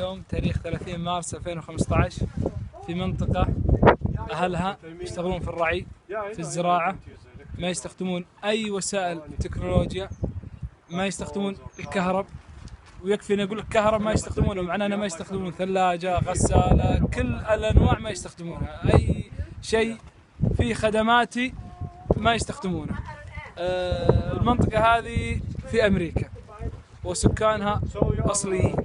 اليوم تاريخ 30 مارس 2015 في منطقة أهلها يشتغلون في الرعي في الزراعة، ما يستخدمون أي وسائل تكنولوجيا، ما يستخدمون الكهرب، ويكفي أن أقول لك كهرب ما يستخدمونه، معناه ما يستخدمون ثلاجة، غسالة، كل الأنواع ما يستخدمونها، أي شيء فيه خدماتي ما يستخدمونه. المنطقة هذه في أمريكا وسكانها أصليين.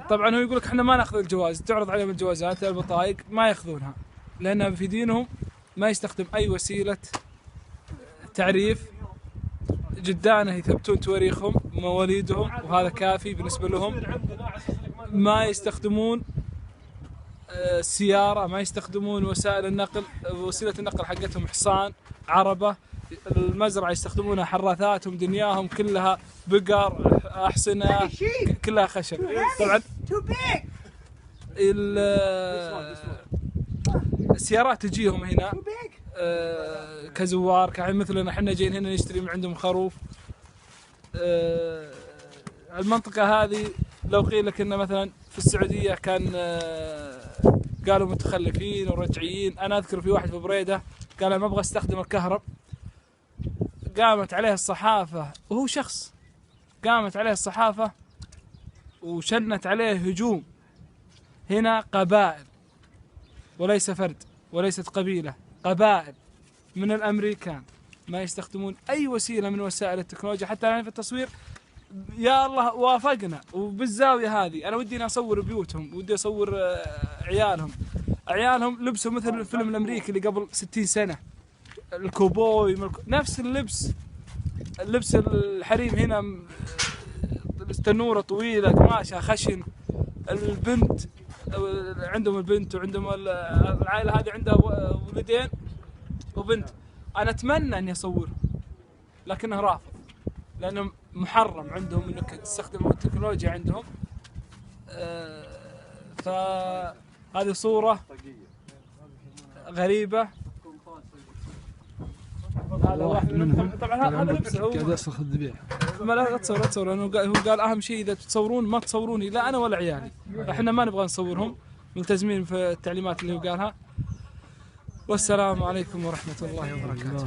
طبعا هو يقول لك احنا ما ناخذ الجواز، تعرض عليهم الجوازات البطايق ما ياخذونها، لأنها في دينهم ما يستخدم أي وسيلة تعريف. جدانه يثبتون تواريخهم مواليدهم وهذا كافي بالنسبة لهم. ما يستخدمون السيارة، ما يستخدمون وسائل النقل، وسيلة النقل حقتهم حصان، عربة. المزرعة يستخدمونها حراثاتهم، دنياهم كلها بقر، أحصنة، كلها خشب. طبعا السيارات تجيهم هنا كزوار، كحين مثلنا احنا جايين هنا نشتري من عندهم خروف. المنطقة هذه لو قيل لك ان مثلا في السعودية كان قالوا متخلفين ورجعيين. انا اذكر في واحد في بريدة قال ما ابغى استخدم الكهرب، قامت عليه الصحافة وهو شخص، قامت عليه الصحافة وشنت عليه هجوم. هنا قبائل وليس فرد وليست قبيلة، قبائل من الأمريكان ما يستخدمون أي وسيلة من وسائل التكنولوجيا. حتى الآن في التصوير يا الله وافقنا، وبالزاوية هذه أنا ودي أصور بيوتهم، ودي أصور عيالهم لبسوا مثل الفيلم الأمريكي اللي قبل 60 سنة، الكوبوي نفس اللبس الحريم هنا، التنورة طويلة، قماشها خشن. البنت عندهم البنت وعندهم العائلة هذه عندها ولدين وبنت. أنا أتمنى أني أصورهم لكنه رافض، لأنه محرم عندهم أنك تستخدم التكنولوجيا عندهم. فهذه صورة غريبة. هذا واحد منهم طبعا هذا لبسه هو قاعد يصرخ الذبيح. ما لا تصور لانه هو قال اهم شيء اذا تصورون ما تصوروني لا انا ولا عيالي، احنا ما نبغى نصورهم، ملتزمين في التعليمات اللي هو قالها. والسلام عليكم ورحمة الله وبركاته.